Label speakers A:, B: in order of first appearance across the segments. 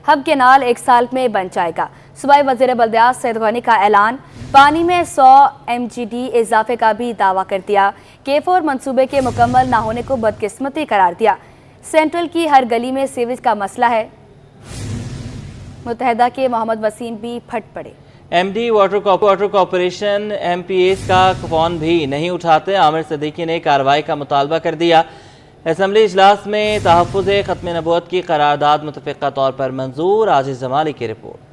A: Hub canal 1 سال میں بن جائے گا۔ صوبائی وزیر بلدیات سعید غنی کا اعلان، پانی میں 100 MGD اضافے کا بھی دعویٰ کر دیا۔ K4 منصوبے کے مکمل نہ ہونے کو بدقسمتی قرار دیا۔ سینٹرل کی ہر گلی میں سیویج کا مسئلہ ہے، متحدہ کے محمد وسیم بھی پھٹ پڑے۔
B: MD واٹر کارپوریشن MPAs کا فون بھی نہیں اٹھاتے، عامر صدیقی نے کارروائی کا مطالبہ کر دیا۔ اسمبلی اجلاس میں تحفظ ختم نبوت کی قرارداد متفقہ طور پر منظور۔ عاجز جمالی کی رپورٹ۔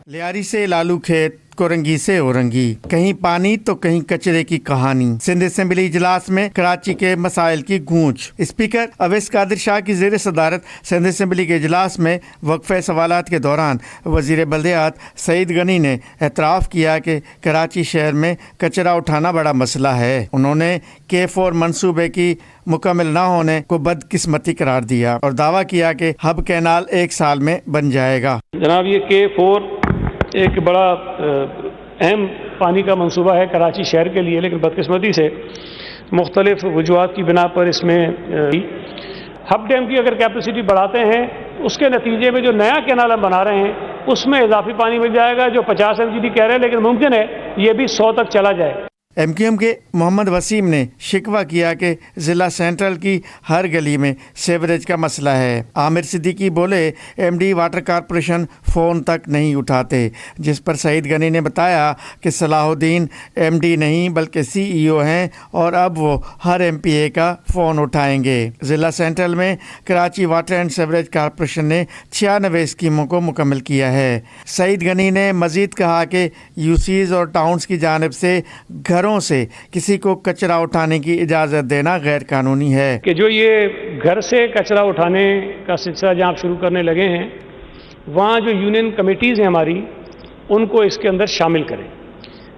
C: لیاری سے لالو کھیت، کورنگی سے اورنگی، کہیں پانی تو کہیں کچرے کی کہانی۔ سندھ اسمبلی اجلاس میں کراچی کے مسائل کی گونج۔ اسپیکر اویس قادر شاہ کی زیر صدارت سندھ اسمبلی کے اجلاس میں وقفہ سوالات کے دوران وزیر بلدیات سعید غنی نے اعتراف کیا کہ کراچی شہر میں کچرا اٹھانا بڑا مسئلہ ہے۔ انہوں نے K4 منصوبے کی مکمل نہ ہونے کو بدقسمتی قرار دیا اور دعویٰ کیا کہ ہب کینال 1 سال میں بن جائے گا۔
D: جناب، یہ K4 ایک بڑا اہم پانی کا منصوبہ ہے کراچی شہر کے لیے، لیکن بدقسمتی سے مختلف وجوہات کی بنا پر اس میں ہب ڈیم کی اگر کیپیسٹی بڑھاتے ہیں، اس کے نتیجے میں جو نیا کینال ہم بنا رہے ہیں اس میں اضافی پانی مل جائے گا، جو 50 MGD کہہ رہے ہیں، لیکن ممکن ہے یہ بھی 100 تک چلا جائے۔
C: MQM کے محمد وسیم نے شکوہ کیا کہ ضلع سینٹرل کی ہر گلی میں سیوریج کا مسئلہ ہے۔ عامر صدیقی بولے MD واٹر کارپوریشن فون تک نہیں اٹھاتے، جس پر سعید غنی نے بتایا کہ صلاح الدین MD نہیں بلکہ CEO ہیں اور اب وہ ہر MPA کا فون اٹھائیں گے۔ ضلع سینٹرل میں Karachi water and sewerage corporation نے 96 اسکیموں کو مکمل کیا ہے۔ سعید غنی نے مزید کہا کہ UCs اور ٹاؤنز کی جانب سے گھروں سے کسی کو کچرا اٹھانے کی اجازت دینا غیر قانونی ہے
D: کہ جو یہ گھر سے کچرا اٹھانے کا سلسلہ جہاں آپ شروع کرنے لگے ہیں، وہاں جو یونین کمیٹیز ہیں ہماری، ان کو اس کے اندر شامل کریں،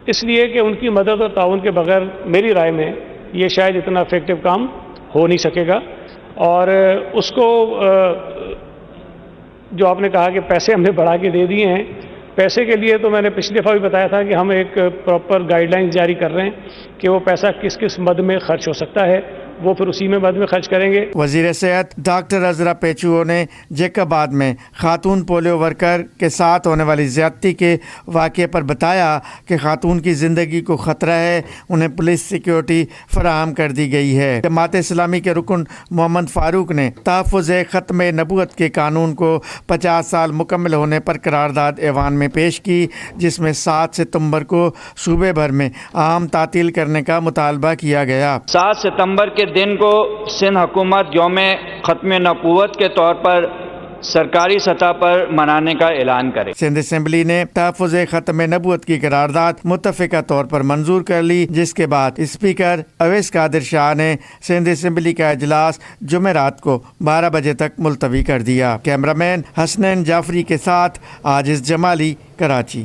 D: اس لیے کہ ان کی مدد اور تعاون کے بغیر میری رائے میں یہ شاید اتنا افیکٹو کام ہو نہیں سکے گا۔ اور اس کو جو آپ نے کہا کہ پیسے ہم نے بڑھا کے دے دیے ہیں، پیسے کے لیے تو میں نے پچھلی دفعہ بھی بتایا تھا کہ ہم ایک پراپر گائیڈ لائنز جاری کر رہے ہیں کہ وہ پیسہ کس کس مد میں خرچ ہو سکتا ہے، وہ پھر اسی میں مد میں خرچ کریں گے۔
C: وزیر صحت ڈاکٹر عذرا پیچو نے جیکاباد میں خاتون پولیو ورکر کے ساتھ ہونے والی زیادتی کے واقعے پر بتایا کہ خاتون کی زندگی کو خطرہ ہے، انہیں پولیس سیکیورٹی فراہم کر دی گئی ہے۔ جماعت اسلامی کے رکن محمد فاروق نے تحفظ ختم نبوت کے قانون کو 50 سال مکمل ہونے پر قرارداد ایوان میں پیش کی، جس میں 7 ستمبر کو صوبے بھر میں عام تعطیل کرنے کا مطالبہ کیا گیا۔
E: 7 ستمبر کے دن کو سندھ حکومت یوم ختم نبوت کے طور پر سرکاری سطح پر منانے کا اعلان کرے۔
C: سندھ اسمبلی نے تحفظ ختم نبوت کی قرارداد متفقہ طور پر منظور کر لی، جس کے بعد اسپیکر اویس قادر شاہ نے سندھ اسمبلی کا اجلاس جمعرات کو 12 بجے تک ملتوی کر دیا۔ کیمرامین حسنین جعفری کے ساتھ عاجز جمالی، کراچی۔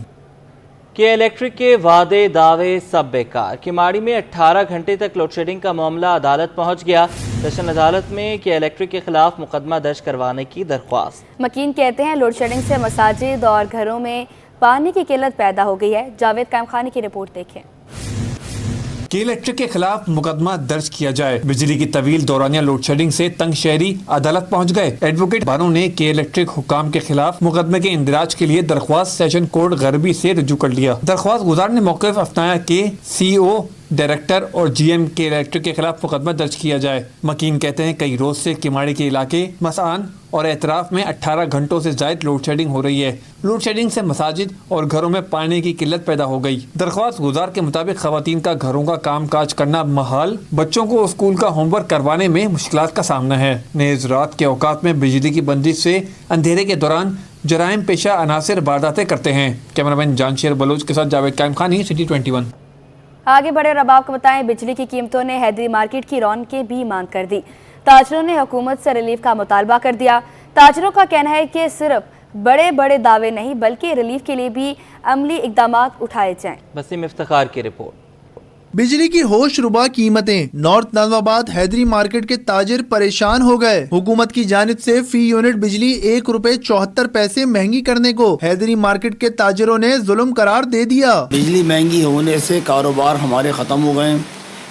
B: کہ الیکٹرک کے وعدے دعوے سب بیکار۔ کماڑی میں 18 گھنٹے تک لوڈ شیڈنگ کا معاملہ عدالت پہنچ گیا۔ سیشن عدالت میں کہ الیکٹرک کے خلاف مقدمہ درج کروانے کی درخواست۔
A: مکین کہتے ہیں لوڈ شیڈنگ سے مساجد اور گھروں میں پانی کی قلت پیدا ہو گئی ہے۔ جاوید قائم خانی کی رپورٹ دیکھیں۔
F: کہ الیکٹرک کے خلاف مقدمہ درج کیا جائے۔ بجلی کی طویل دورانیہ لوڈ شیڈنگ سے تنگ شہری عدالت پہنچ گئے۔ ایڈوکیٹ بانو نے کہ الیکٹرک حکام کے خلاف مقدمے کے اندراج کے لیے درخواست سیشن کورٹ غربی سے رجوع کر لیا۔ درخواست گزار نے موقف اپنایا کہ CEO ڈائریکٹر اور GM کے الیکٹرک کے خلاف مقدمہ درج کیا جائے۔ مکین کہتے ہیں کئی روز سے کماڑی کے علاقے مسان اور اعتراف میں 18 گھنٹوں سے زائد لوڈ شیڈنگ ہو رہی ہے۔ لوڈ شیڈنگ سے مساجد اور گھروں میں پانی کی قلت پیدا ہو گئی۔ درخواست گزار کے مطابق خواتین کا گھروں کا کام کاج کرنا محال، بچوں کو اسکول کا ہوم ورک کروانے میں مشکلات کا سامنا ہے۔ نیز رات کے اوقات میں بجلی کی بندش سے اندھیرے کے دوران جرائم پیشہ عناصر وارداتیں کرتے ہیں۔ کیمرامین جانشیر بلوچ کے ساتھ جاوید قائم خانی، سٹی 21۔
A: آگے بڑھے اور اب آپ کو بتائیں بجلی کی قیمتوں نے حیدری مارکیٹ کی رونقیں بھی ماند کر دی۔ تاجروں نے حکومت سے ریلیف کا مطالبہ کر دیا۔ تاجروں کا کہنا ہے کہ صرف بڑے بڑے دعوے نہیں بلکہ ریلیف کے لیے بھی عملی اقدامات اٹھائے جائیں۔
B: وسیم افتخار کی رپورٹ۔
G: بجلی کی ہوش ربا قیمتیں، نارتھ نظام آباد حیدری مارکیٹ کے تاجر پریشان ہو گئے۔ حکومت کی جانب سے فی یونٹ بجلی 1 روپے 74 پیسے مہنگی کرنے کو حیدری مارکیٹ کے تاجروں نے ظلم قرار دے دیا۔
H: بجلی مہنگی ہونے سے کاروبار ہمارے ختم ہو گئے۔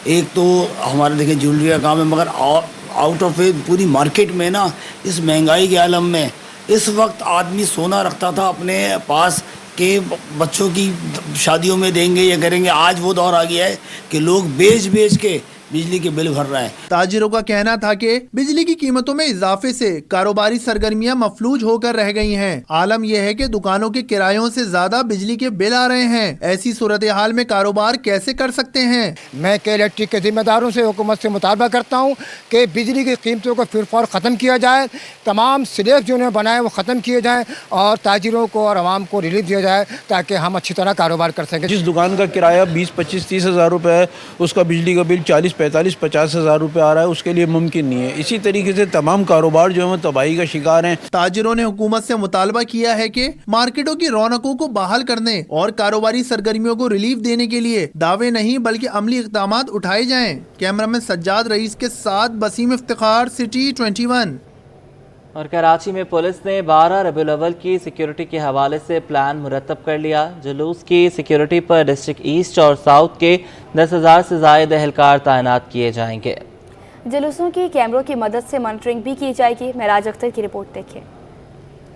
H: ایک تو ہمارے دیکھیں جیولری کا کام ہے، مگر آؤٹ آف پوری مارکیٹ میں نا اس مہنگائی کے عالم میں इस वक्त आदमी सोना रखता था अपने पास कि बच्चों की शादियों में देंगे या करेंगे, आज वो दौर आ गया है कि लोग बेच के बिजली के बिल भर रहा है।
G: ताजिरों का कहना था कि बिजली की कीमतों में इजाफे से कारोबारी सरगर्मियां मफलूज होकर रह गई हैं। आलम यह है कि दुकानों के किरायों से ज्यादा बिजली के बिल आ रहे हैं। ऐसी सूरत हाल में कारोबार कैसे कर सकते हैं?
I: मैं के इलेक्ट्रिक के जिम्मेदारों से हुकूमत से मुतालबा करता हूँ कि बिजली की कीमतों को फिर फौर ख़त्म किया जाए, तमाम स्लैब जो उन्होंने बनाए वो ख़त्म किए जाएँ और ताजिरों को और आवाम को रिलीफ दिया जाए ताकि हम अच्छी तरह कारोबार कर सकें।
J: जिस दुकान का किराया 20-25-30 हज़ार रुपये है, उसका बिजली का बिल 40-45-50 हज़ार रुपये आ रहा है, उसके लिए मुमकिन नहीं है। इसी तरीके से तमाम कारोबार जो है तबाही का शिकार हैं।
G: ताजिरों ने हुकूमत से मुतालबा किया है कि मार्केटों की रौनकों को बहाल करने और कारोबारी सरगर्मियों को रिलीफ देने के लिए दावे नहीं बल्कि अमली इक़दामात उठाए जाएं। कैमरामैन सज्जाद रईस के साथ बसीम इफ्तिखार, सिटी 21।
B: और कराची में पुलिस ने 12 रबीउल अव्वल की सिक्योरिटी के हवाले से प्लान मुरतब कर लिया। जुलूस की सिक्योरिटी पर डिस्ट्रिक्ट ईस्ट और साउथ के 10,000 से ज़ायद एहलकार तैनात किए जाएंगे।
A: जुलूसों की कैमरों की मदद से मॉनिटरिंग भी की जाएगी। महराज अख्तर की रिपोर्ट देखिए।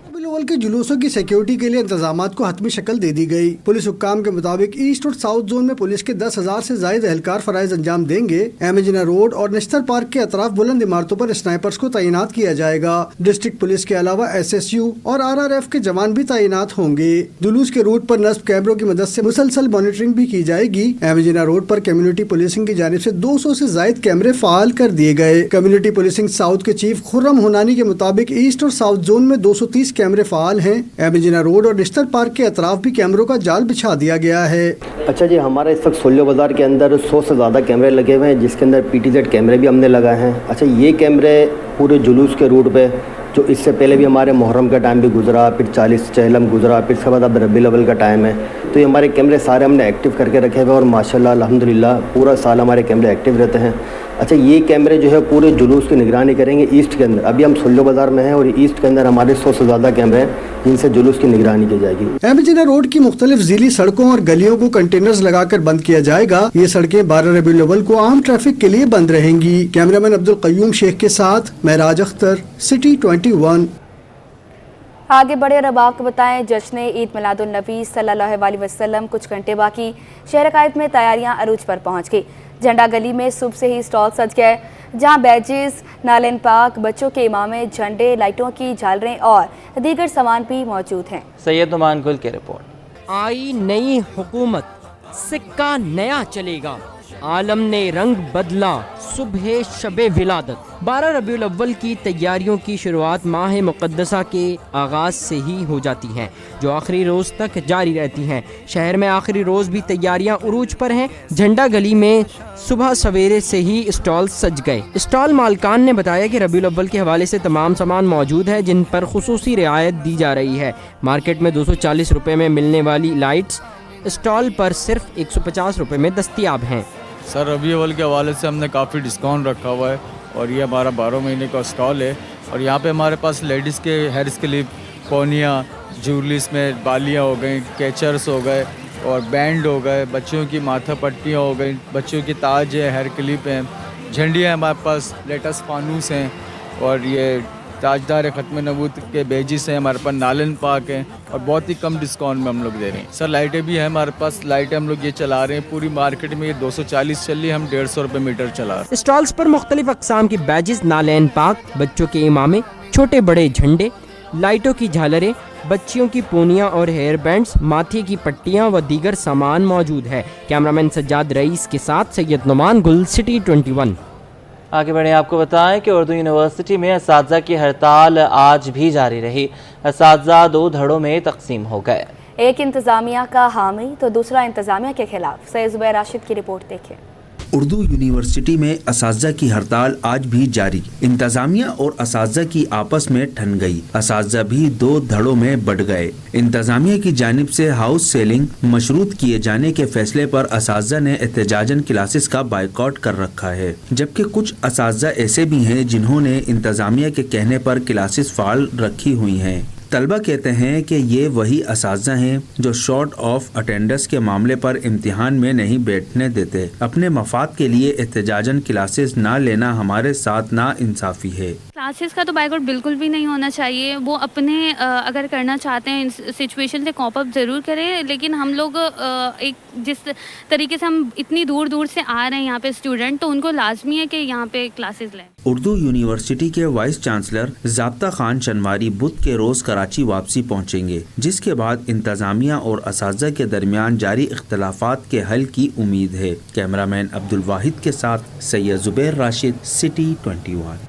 K: रबीउल अव्वल के जुलूसों की सिक्योरिटी के लिए इंतजामात को हतमी शक्ल दे दी गई। पुलिस हुक्काम के मुताबिक ईस्ट और साउथ जोन में पुलिस के 10,000 से ज्यादा एहलकार फराइज अंजाम देंगे। एमेजिना रोड और नेस्टर पार्क के अतराफ बुलंद इमारतों पर स्नाइपर्स को तैनात किया जाएगा। डिस्ट्रिक्ट पुलिस के अलावा SSU और RRF के जवान भी तैनात होंगे। जुलूस के रूट पर नस्ब कैमरों की मदद से मुसलसल मॉनिटरिंग भी की जाएगी। एमेजिना रोड पर कम्युनिटी पुलिसिंग की जानिब से 200 से ज्यादा कैमरे फाल कर दिए गए। कम्युनिटी पुलिसिंग साउथ के चीफ खुर्रम हुनानी के मुताबिक ईस्ट और साउथ जोन में 230 कैमरे फाल हैं। एमेजिना रोड और निश्तर पार्क के अतराफ भी कैमरों का जाल बिछा दिया गया है।
L: अच्छा जी, हमारा इस वक्त सोलियो बाजार के अंदर 100 से ज़्यादा कैमरे लगे हुए हैं, जिसके अंदर PTZ कैमरे भी हमने लगाए हैं। अच्छा, ये कैमरे पूरे जुलूस के रूट पे, जो इससे पहले भी हमारे मुहर्रम का टाइम भी गुजरा, फिर 40 चहलम गुजरा, फिर इसके बाद अब रबीउल अव्वल का टाइम है, तो ये हमारे कैमरे सारे हमने एक्टिव करके रखे हुए हैं और माशाल्लाह अल्हम्दुलिल्लाह पूरा साल हमारे कैमरे एक्टिव रहते हैं। अच्छा, ये कैमरे जो है पूरे जुलूस की निगरानी करेंगे ईस्ट के अंदर। अभी हम सोलियो बाजार में हैं और ईस्ट के अंदर हमारे 100 से ज़्यादा कैमरे हैं जिनसे जुलूस की निगरानी की जाएगी।
K: एमेजिना रोड की मुख्तलिफ ज़िली सड़कों और गलियों को कंटेनर्स लगाकर बंद किया जाएगा। ये सड़कें 12 रबीउल अव्वल को आम ट्रैफिक के लिए बंद रहेंगी। कैमरामैन अब्दुल कय्यूम शेख के साथ महराज अख्तर, सिटी 21।
A: आगे बढ़े और अब आपको बताएं, जश्न ईद मिलादुन नबी सल्लल्लाहु अलैहि वसल्लम कुछ घंटे बाकी। शहर कायद में तैयारियां अरूज पर पहुंच गई। झंडा गली में सुबह से ही स्टॉल सज गए, जहां बैजेस, नालन पाक, बच्चों के इमामे, झंडे, लाइटों की झालरें और दीगर सामान भी मौजूद हैं।
B: सैयद नुमान गुल की रिपोर्ट।
M: आई नई हुकूमत, सिक्का नया चलेगा, आलम ने रंग बदला, सुबह शबे विलादत। 12 रबीउल अव्वल की तैयारियों की शुरुआत माह मुक़द्दसा के आगाज़ से ही हो जाती हैं, जो आखिरी रोज़ तक जारी रहती हैं। शहर में आखिरी रोज़ भी तैयारियां उरूज पर हैं। झंडा गली में सुबह सवेरे से ही स्टॉल सज गए। स्टॉल मालकान ने बताया कि रबीउल अव्वल के हवाले से तमाम सामान मौजूद है, जिन पर खुसूसी रियायत दी जा रही है। मार्केट में 240 रुपये में मिलने वाली लाइट्स स्टॉल पर सिर्फ 150 रुपये में दस्तियाब हैं।
N: सर, रबीउल अव्वल के हवाले से हमने काफ़ी डिस्काउंट रखा हुआ है और ये हमारा 12 महीने का स्टॉल है। और यहाँ पे हमारे पास लेडीज़ के हेयर्स के लिए कोनियाँ, ज्वेलरीज में बालियाँ हो गई, कैचर्स हो गए और बैंड हो गए, बच्चों की माथा पट्टियाँ हो गई, बच्चों की ताज है, हेयर क्लिप हैं, झंडियाँ हमारे पास, लेटेस्ट फानूस हैं और ये ताजदार ख़त्म नबूत के बेजिस हैं हमारे पास, नालन पाक हैं और बहुत ही कम डिस्काउंट में हम लोग दे रहे हैं। सर, लाइटें भी हैं हमारे पास, लाइटें हम लोग ये चला रहे हैं। पूरी मार्केट में ये 240 चल रही है, हम 150 रुपये मीटर चला रहे हैं।
M: स्टॉल्स पर मुख्तलिफ अक़साम के बैजेस, नालन पाक, बच्चों के इमामे, छोटे बड़े झंडे, लाइटों की झालरें, बच्चियों की पोनियाँ और हेयर बैंड्स, माथे की पट्टियाँ व दीगर सामान मौजूद है। कैमरामैन सज्जाद रईस के साथ सैयद नुमान गुल, सिटी 21।
B: आगे बढ़े, आपको बताएं कि उर्दू यूनिवर्सिटी में असातिज़ा की हड़ताल आज भी जारी रही। असातिज़ा 2 धड़ों में तकसीम हो गए।
A: एक इंतज़ामिया का हामी तो दूसरा इंतज़ामिया के खिलाफ। सैयद ज़ुबैर राशिद की रिपोर्ट देखें।
O: उर्दू यूनिवर्सिटी में असातिज़ा की हड़ताल आज भी जारी। इंतजामिया और असातिज़ा की आपस में ठन गई। असातिज़ा भी 2 धड़ों में बढ़ गए। इंतजामिया की जानिब से हाउस सेलिंग मशरूत किए जाने के फैसले पर असातिज़ा ने एहतजाजन क्लासेस का बाइकआउट कर रखा है, जबकि कुछ असातिज़ा ऐसे भी हैं जिन्होंने इंतजामिया के कहने पर क्लासेस फाल रखी हुई हैं। तलबा कहते हैं कि ये वही असातिज़ा हैं जो शॉर्ट ऑफ अटेंडेंस के मामले पर इम्तिहान में नहीं बैठने देते। अपने मफाद के लिए एहतजाजन क्लासेस ना लेना हमारे साथ ना इंसाफ़ी है।
P: क्लासेस का तो बाइकआउट बिल्कुल भी नहीं होना चाहिए। वो अपने अगर करना चाहते हैं सिचुएशन से कॉप अप ज़रूर करें, लेकिन हम लोग एक जिस तरीके से हम इतनी दूर दूर से आ रहे हैं यहाँ पे स्टूडेंट, तो उनको लाजमी है कि यहाँ पे क्लासेस लें।
O: उर्दू यूनिवर्सिटी के वाइस चांसलर ज़ाब्ता खान शनवारी बुध के रोज़ कराची वापसी पहुँचेंगे, जिसके बाद इंतज़ामिया और असातिज़ा के दरमियान जारी इख्तलाफात के हल की उम्मीद है। कैमरामैन अब्दुल वाहिद के साथ Syed Zubair Rashid, city 21।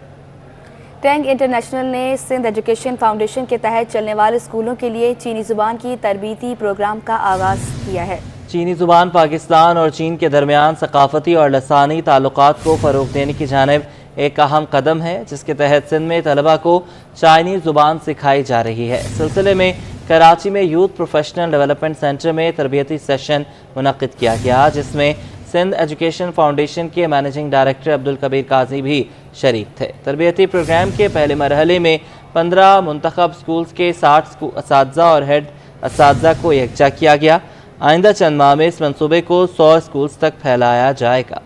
A: Tang international ने सिंध एजुकेशन फाउंडेशन के तहत चलने वाले स्कूलों के लिए चीनी ज़ुबान की तरबीती प्रोग्राम का आगाज़ किया है।
B: चीनी ज़ुबान पाकिस्तान और चीन के दरमियान सकाफती और लसानी ताल्लुकात को फ़रोग़ देने की जानिब एक अहम कदम है, जिसके तहत सिंध में तलबा को चाइनीज़ ज़ुबान सिखाई जा रही है। इस सिलसिले में कराची में यूथ प्रोफेशनल डेवलपमेंट सेंटर में तरबियती सेशन मुनक़्क़िद किया गया, जिसमें सिंध एजुकेशन फाउंडेशन के मैनेजिंग डायरेक्टर अब्दुल कबीर काजी भी शरीक थे। तरबियती प्रोग्राम के पहले मरहले में 15 मुंतखब स्कूल्स के 60 असातिज़ा और हेड असातिज़ा को यकजा किया गया। आइंदा चंद माह में इस मंसूबे को 100 स्कूल्स तक फैलाया जाएगा।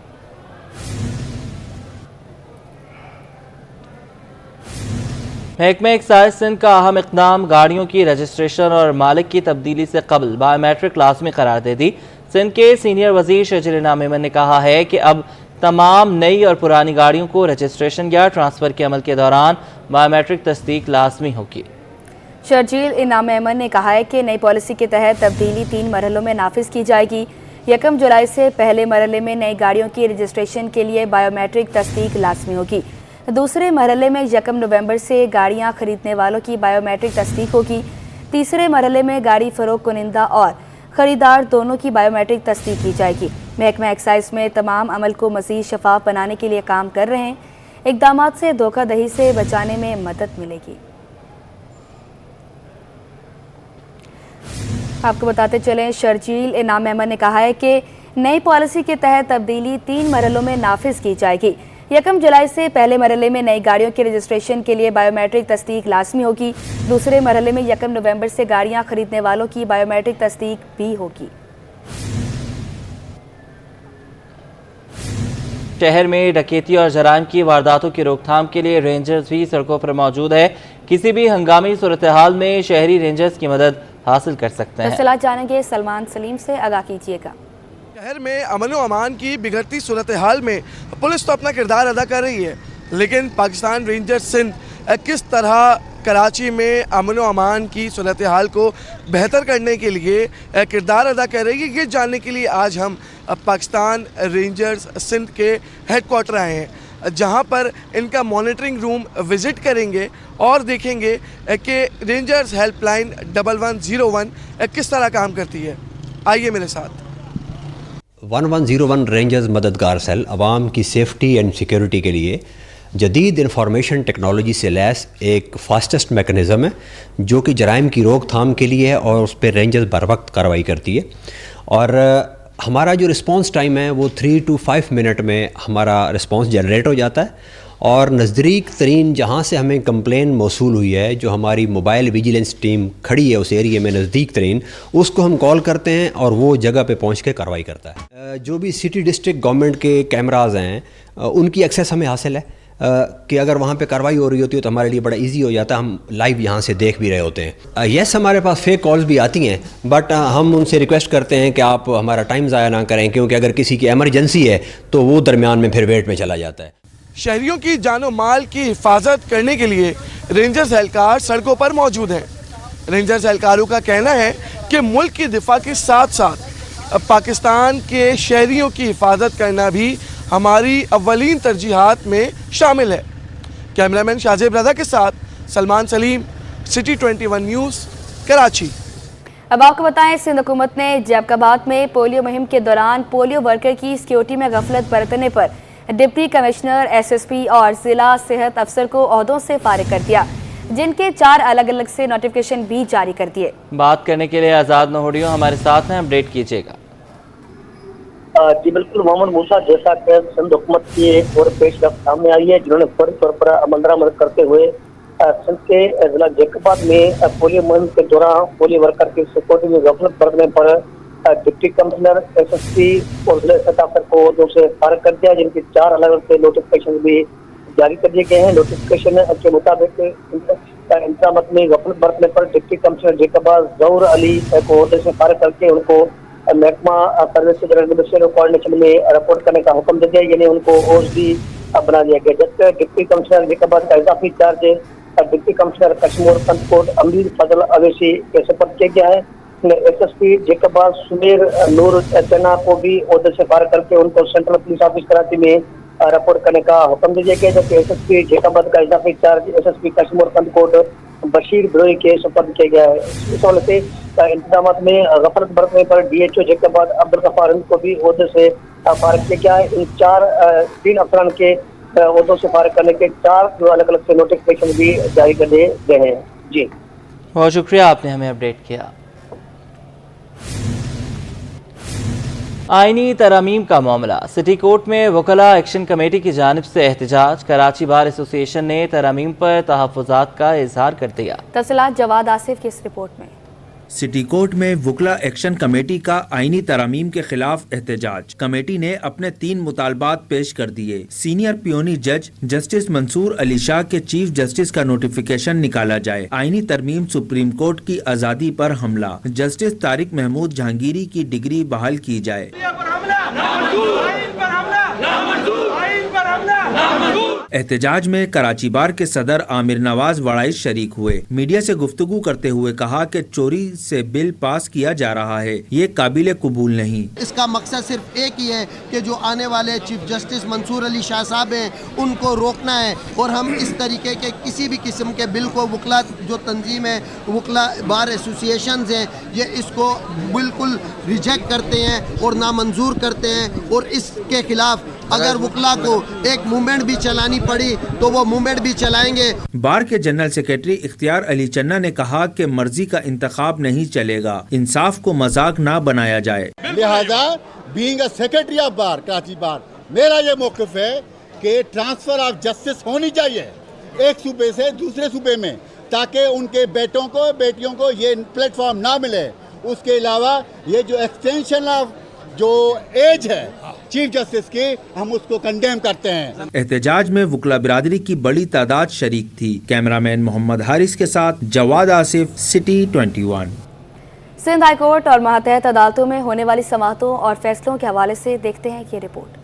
B: महकमा एक्साइज सिंध का अहम इक़दाम गाड़ियों की रजिस्ट्रेशन और मालिक की तब्दीली से कबल बायोमेट्रिक लाज़मी करार दे दी। सिंध के सीनियर वज़ीर शजीर इनाम मेमन ने कहा है कि अब तमाम नई और पुरानी गाड़ियों को रजिस्ट्रेशन या ट्रांसफ़र के अमल के दौरान बायोमेट्रिक तस्दीक लाजमी होगी।
A: शजीर इनाम मेमन ने कहा है कि नई पॉलिसी के तहत तब्दीली 3 मरहलों में नाफिज की जाएगी। 1 जुलाई से पहले मरहले में नई गाड़ियों की रजिस्ट्रेशन के लिए बायोमेट्रिक तस्दीक लाजमी होगी। दूसरे मरहले में 1 नवंबर से गाड़ियाँ खरीदने वालों की बायोमेट्रिक तस्दीक होगी। तीसरे मरहले में गाड़ी फ़रोख्त कुनिंदा और खरीदार दोनों की बायोमेट्रिक तस्दीक की जाएगी। महकमा एक्साइज में तमाम अमल को मज़ीद शफाफ बनाने के लिए काम कर रहे हैं। इक़दामात से धोखाधड़ी से बचाने में मदद मिलेगी। आपको बताते चलें, शर्जील इनाम मेमन ने कहा है कि नई पॉलिसी के तहत तब्दीली 3 मरहलों में नाफिज की जाएगी। 1 जुलाई से पहले मरहले में नई गाड़ियों के रजिस्ट्रेशन के लिए बायोमेट्रिक तस्दीक लाजमी होगी। दूसरे मरहले में 1 नवंबर से गाड़ियां खरीदने वालों की बायोमेट्रिक तस्दीक भी होगी।
B: शहर में डकैती और जराइम की वारदातों की रोकथाम के लिए रेंजर्स भी सड़कों पर मौजूद है। किसी भी हंगामी सूरत हाल में शहरी रेंजर्स की मदद हासिल कर सकते हैं।
A: तफसीलात जानेंगे सलमान सलीम से, आगाह कीजिएगा।
Q: शहर में अमन व अमान की बिगड़ती सूरत हाल में पुलिस तो अपना किरदार अदा कर रही है, लेकिन पाकिस्तान रेंजर्स सिंध किस तरह कराची में अमन व अमान की सूरत हाल को बेहतर करने के लिए किरदार अदा कर रही है, ये जानने के लिए आज हम पाकिस्तान रेंजर्स सिंध के हेडक्वार्टर आए हैं, जहां पर इनका मॉनिटरिंग रूम विज़िट करेंगे और देखेंगे कि रेंजर्स हेल्पलाइन 1101 किस तरह काम करती है। आइए मेरे साथ।
R: 1101 रेंजर्स मददगार सेल आवाम की सेफ्टी एंड सिक्योरिटी के लिए जदीद इंफॉर्मेशन टेक्नोलॉजी से लैस एक फास्टेस्ट मेकनिज़म है, जो कि जराइम की रोकथाम के लिए है और उस पर रेंजर्स बर वक्त कार्रवाई करती है। और हमारा जो रिस्पांस टाइम है वो 3 to 5 मिनट में हमारा रिस्पांस जनरेट हो जाता है। और नज़दीक तरीन जहाँ से हमें कंप्लेन मौसूल हुई है, जो हमारी मोबाइल विजिलेंस टीम खड़ी है उस एरिया में नज़दीक तरीन, उसको हम कॉल करते हैं और वो जगह पे पहुँच के कार्रवाई करता है। जो भी सिटी डिस्ट्रिक्ट गवर्नमेंट के कैमराज हैं उनकी एक्सेस हमें हासिल है कि अगर वहाँ पे कार्रवाई हो रही होती है तो हमारे लिए बड़ा इजी हो जाता है, हम लाइव यहाँ से देख भी रहे होते हैं। यस, हमारे पास फेक कॉल्स भी आती हैं, बट हम उनसे रिक्वेस्ट करते हैं कि आप हमारा टाइम ज़ाया ना करें, क्योंकि अगर किसी की एमरजेंसी है तो वो दरमियान में फिर वेट में चला जाता है।
Q: शहरियों की जानो माल की हिफाजत करने के लिए रेंजर्स एहलकार सड़कों पर मौजूद हैं। रेंजर्स एहलकारों का कहना है कि मुल्क की दिफा के साथ साथ पाकिस्तान के शहरियों की हिफाजत करना भी हमारी अव्वलीन तरजीहात में शामिल है। कैमरामैन शाहजेब रजा के साथ सलमान सलीम, सिटी 21 न्यूज़, कराची।
A: अब आपको बताएं, सिंध हुकूमत ने जैकबाद में पोलियो मुहिम के दौरान पोलियो वर्कर की सिक्योरिटी में गफलत बरतने पर डिप्टी कमिश्नर, SSP और जिला सेहत अफसर को ओहदों से फारिग कर दिया, जिनके 4 अलग अलग से नोटिफिकेशन भी जारी कर दिए।
B: बात करने के लिए आज़ाद नहोडियो हमारे साथ हैं, अपडेट कीजिएगा।
S: जी बिल्कुल मोहम्मद मूसा, जैसा कि सिंध हुकूमत की एक और पेशरफ सामने आई है, जिन्होंने फौरी तौर पर अमल दरामद करते हुए सिंध के जिला जैकबाद में पोलियो मुहिम के दौरान पोलियो वर्कर की सिक्योरिटी में गफलत बरतने पर डिप्टी कमिश्नर, SSP और जिला सेहत अफसर को ओहदों से फारिग कर दिया, जिनकी 4 अलग अलग से नोटिफिकेशन भी जारी कर दिए गए हैं। नोटिफिकेशन के मुताबिक इंतजाम में गफलत बरतने पर डिप्टी कमिश्नर जेकबाज जौहर अली को ओहदे से फारिग करके उनको महकमा सर्विस रेगुलेशन कोऑर्डिनेशन में रिपोर्ट करने का हुक्म दे दिया, यानी उनको ओएसडी बना दिया गया। जबकि डिप्टी कमिश्नर जेकबाज का इजाफी चार्ज डिप्टी कमिश्नर कश्मीर फंडकोट अमीर फजल अवैसी के सुपुर्द किया गया है। एसएसपी जेकबाज सुमेर नूर चन्ना को भी ओहदे से फारिग करके उनको सेंट्रल पुलिस ऑफिस कराची में रिपोर्ट करने का हुक्म दे दिया गया। जबकि एसएसपी जेकबाज का इजाफी चार्ज एसएसपी कश्मीर फंडकोट बशीर बिरोई के सुपुर्द किया गया है। इस हवाले से इंतजाम में गफलत बरतने पर डीएचओ जेकबाज अब्दुल गफ्फार को भी ओहदे से फारिग किया गया है। इन तीन अफसरान के ओहदों से फारिग करने के 4 जो अलग अलग से नोटिफिकेशन भी जारी कर दिए गए हैं। जी
B: बहुत शुक्रिया, आपने हमें अपडेट किया। आईनी तरमीम का मामला, सिटी कोर्ट में वकला एक्शन कमेटी की जानिब से एहतजाज। कराची बार एसोसिएशन ने तरमीम पर तहफ़्फ़ुज़ात का इजहार कर दिया।
A: तफसीलात जवाद आसिफ की इस रिपोर्ट में।
O: सिटी कोर्ट में वकला एक्शन कमेटी का आईनी तरमीम के खिलाफ एहतजाज। कमेटी ने अपने 3 मुतालबात पेश कर दिए। सीनियर पियोनी जज जस्टिस मंसूर अली शाह के चीफ जस्टिस का नोटिफिकेशन निकाला जाए। आईनी तरमीम सुप्रीम कोर्ट की आज़ादी पर हमला। जस्टिस तारिक महमूद जहांगीरी की डिग्री बहाल की जाए। एहतजाज में कराची बार के सदर आमिर नवाज वड़ाइश शरीक हुए। मीडिया से गुफ्तगू करते हुए कहा कि चोरी से बिल पास किया जा रहा है, ये काबिल कबूल नहीं।
T: इसका मकसद सिर्फ एक ही है कि जो आने वाले चीफ जस्टिस मंसूर अली शाह साहब हैं उनको रोकना है, और हम इस तरीके के किसी भी किस्म के बिल को वकला जो तंजीम है वकला बार एसोसिएशन हैं ये इसको बिल्कुल रिजेक्ट करते हैं और नामंजूर करते हैं, और इसके खिलाफ अगर वकला को एक मूवमेंट भी चलानी पड़ी तो वो मूवमेंट भी चलाएंगे।
O: बार के जनरल सेक्रेटरी इख्तियार अली चन्ना ने कहा कि मर्जी का इंतखाब नहीं चलेगा, इंसाफ को मजाक ना बनाया जाए।
U: लिहाजा being a secretary of bar Karachi bar मेरा ये मौक़िफ़ है कि ट्रांसफर ऑफ जस्टिस होनी चाहिए एक सूबे से दूसरे सूबे में, ताकि उनके बेटों को बेटियों को ये प्लेटफॉर्म ना मिले। उसके अलावा ये जो एक्सटेंशन ऑफ जो एज है चीफ जस्टिस की, हम उसको कंडेम करते हैं।
O: एहतजाज में वकला बिरादरी की बड़ी तादाद शरीक थी। कैमरामैन मोहम्मद हारिस के साथ Jawad Asif, city 21।
A: Sindh high court और मातहत अदालतों में होने वाली समाअतों और फैसलों के हवाले से देखते हैं ये रिपोर्ट।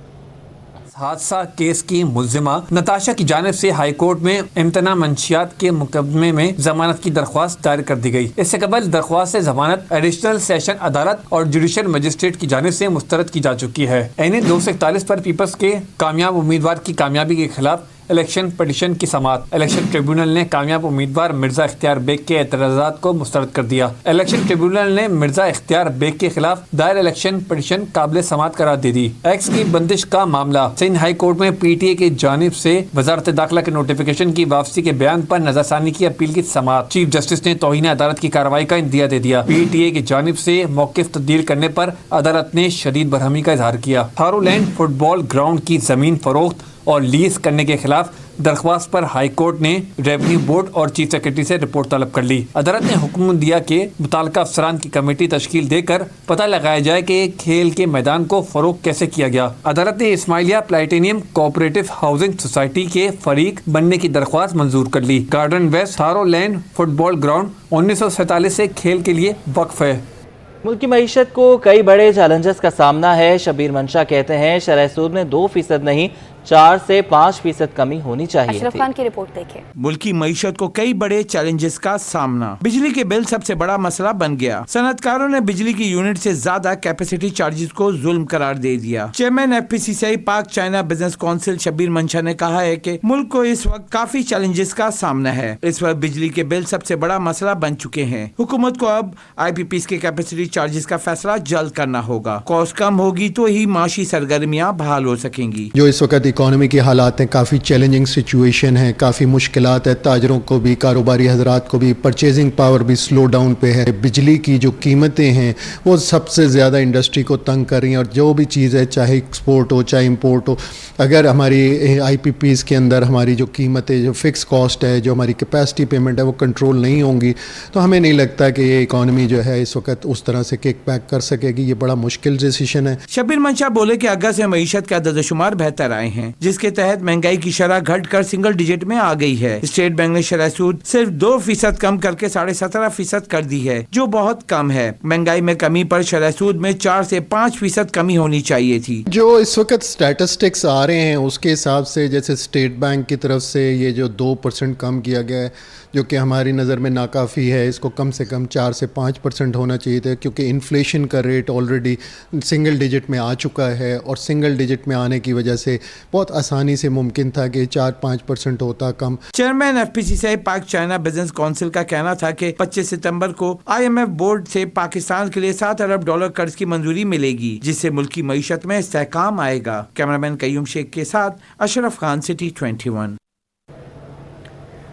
F: हादसा केस की मुल्जिमा नताशा की जानिब से हाई कोर्ट में इम्तना मंशियात के मुकदमे में जमानत की दरख्वास्त दायर कर दी गई। इससे कबल दरख्वास्त से जमानत एडिशनल सेशन अदालत और जुडिशल मजिस्ट्रेट की जानिब से मुस्तरद की जा चुकी है। एन 241 पर पीपल्स के कामयाब उम्मीदवार की कामयाबी के खिलाफ इलेक्शन पटिशन की समाअत। इलेक्शन ट्रिब्यूनल ने कामयाब उम्मीदवार मिर्जा इख्तियार बेग के एतराज़ात को मुस्तरद कर दिया। इलेक्शन ट्रिब्यूनल ने मिर्जा इख्तियार बेग के खिलाफ दायर इलेक्शन पटिशन काबिल समाअत करार दे दी। एक्स की बंदिश का मामला, सिंध हाई कोर्ट में पीटीए की जानिब से वजारत दाखिला के नोटिफिकेशन की वापसी के बयान पर नजरसानी की अपील की समाअत। चीफ जस्टिस ने तौहीन अदालत की कार्रवाई का इंदिया दे दिया। पीटीए की जानिब से मौक़िफ़ तब्दील करने पर अदालत ने शदीद बरहमी का इजहार किया। थारूलैंड फुटबॉल ग्राउंड की जमीन फरोख्त और लीज करने के खिलाफ दरख्वास्त पर हाई कोर्ट ने रेवेन्यू बोर्ड और चीफ सेक्रेटरी से रिपोर्ट तलब कर ली। अदालत ने हुक्म दिया कि मुताल्लिका अफसरान की कमेटी तश्कील देकर पता लगाया जाए कि खेल के मैदान को फरोख्त कैसे किया गया। अदालत ने Ismailia platinum cooperative housing society के फरीक बनने की दरख्वास्त मंजूर कर ली। गार्डन वेस्ट थारोलैंड फुटबॉल ग्राउंड 1947 से खेल के लिए वक्फ है।
B: मुल्क की मईशत को कई बड़े चैलेंजेस का सामना है। शबीर मंशा कहते हैं शरह सूद में 2% नहीं 4 से 5% कमी होनी चाहिए।
A: अशरफ खान की रिपोर्ट देखें।
V: मुल्क की मईशत को कई बड़े चैलेंजेस का सामना। बिजली के बिल सबसे बड़ा मसला बन गया। सनतकारों ने बिजली की यूनिट से ज्यादा कैपेसिटी चार्जेस को जुल्म करार दे दिया। चेयरमैन FPCCI पाक चाइना बिजनेस काउंसिल शबीर मंशा ने कहा है कि मुल्क को इस वक्त काफी चैलेंजेस का सामना है। इस वक्त बिजली के बिल सबसे बड़ा मसला बन चुके हैं। हुकूमत को अब IPPs के कैपेसिटी चार्जेस का फैसला जल्द करना होगा। कॉस्ट कम होगी तो ही माशी सरगर्मियाँ बहाल हो सकेंगी।
W: जो इस वक्त इकोनॉमी के हालात हैं, काफ़ी चैलेंजिंग सिचुएशन है, काफ़ी मुश्किलात है। ताजरों को भी, कारोबारी हजरात को भी, परचेजिंग पावर भी स्लो डाउन पे है। बिजली की जो कीमतें हैं वो सबसे ज़्यादा इंडस्ट्री को तंग कर रही हैं। और जो भी चीज़ है, चाहे एक्सपोर्ट हो चाहे इंपोर्ट हो, अगर हमारी IPPs के अंदर हमारी जो कीमतें, जो फिक्स कॉस्ट है, जो हमारी कैपेसिटी पेमेंट है वो कंट्रोल नहीं होंगी तो हमें नहीं लगता कि ये इकॉनमी जो है इस वक्त उस तरह से किक बैक कर सकेगी। ये बड़ा मुश्किल डिसीजन है।
V: शबीर मंशा बोले कि अगस्त में मईशत के अदद शुमार बेहतर आए हैं, जिसके तहत महंगाई की शरह घटकर सिंगल डिजिट में आ गई है। स्टेट बैंक ने शरह सूद सिर्फ 2% कम करके 17.5% कर दी है, जो बहुत कम है। महंगाई में कमी पर शरह सूद में 4 से 5% कमी होनी चाहिए थी।
W: जो इस वक्त स्टैटिस्टिक्स आ रहे हैं उसके हिसाब से जैसे स्टेट बैंक की तरफ से ये जो 2% कम किया गया है, जो कि हमारी नज़र में नाकाफ़ी है, इसको कम से कम 4 से 5% होना चाहिए था, क्योंकि इन्फ्लेशन का रेट ऑलरेडी सिंगल डिजिट में आ चुका है और सिंगल डिजिट में आने की वजह से बहुत आसानी से मुमकिन था कि 4-5% होता कम।
V: चेयरमैन FPCCI पाक चाइना बिजनेस काउंसिल का कहना था कि 25 सितंबर को IMF बोर्ड से पाकिस्तान के लिए $7 अरब कर्ज की मंजूरी मिलेगी, जिससे मुल्क की मईशत में इस्तेहकाम आएगा। कैमरामैन कयूम शेख के साथ अशरफ खान, सिटी 21।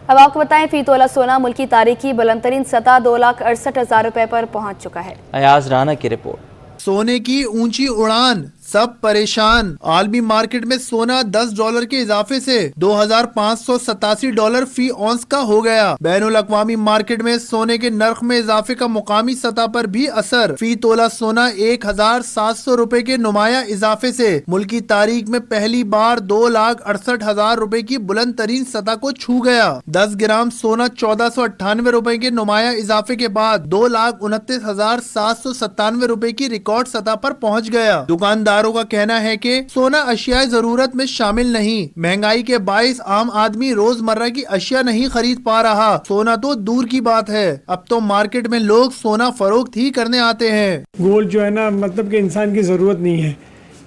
A: अब आपको बताएं, फी तोला सोना मुल्क की तारीख की बुलंदतरीन सतह 2,68,000 रुपए पर पहुंच चुका है।
B: अयाज राना की रिपोर्ट।
G: सोने की ऊंची उड़ान, सब परेशान। आलमी मार्केट में सोना $10 के इजाफे से $2,587 फी औंस का हो गया। बैनुल अक़वामी मार्केट में सोने के नर्ख में इजाफे का मुकामी सतह पर भी असर। फी तोला सोना 1,700 रुपए के नुमाया इजाफे से मुल्क की तारीख में पहली बार 2,68,000 रुपए की बुलंद तरीन सतह को छू गया। 10 ग्राम सोना 1,498 रुपए के नुमाया इजाफे के बाद 2,29,797 रुपए की रिकॉर्ड सतह पर पहुँच गया। दुकानदार का कहना है कि सोना अशिया जरूरत में शामिल नहीं। महंगाई के बाइस आम आदमी रोजमर्रा की अशिया नहीं खरीद पा रहा, सोना तो दूर की बात है। अब तो मार्केट में लोग सोना फरोख्त ही करने आते हैं।
C: गोल्ड जो है ना, मतलब कि इंसान की जरूरत नहीं है।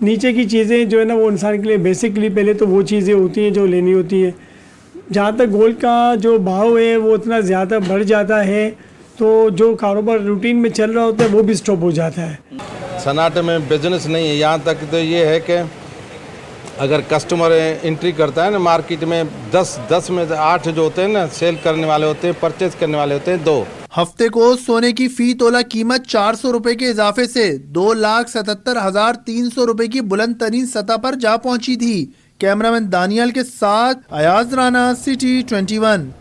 C: नीचे की चीजें जो है ना, वो इंसान के लिए बेसिकली पहले तो वो चीजें होती हैं जो लेनी होती है। जहाँ तक गोल्ड का जो भाव है वो उतना ज्यादा बढ़ जाता है तो जो कारोबार रूटीन में चल रहा होता है वो भी स्टॉप हो जाता है।
D: सन्नाटे में बिजनेस नहीं है। यहाँ तक तो ये है कि अगर कस्टमर एंट्री करता है ना मार्केट में, 10 में 8 जो होते हैं ना सेल करने वाले होते हैं, परचेज करने वाले होते हैं 2।
G: हफ्ते को सोने की फी तोला कीमत 400 रुपए के इजाफे से 2,77,300 रुपए की बुलंद तरीन सतह पर जा पहुंची थी। कैमरामैन दानियल के साथ अयाज राना, सिटी 21।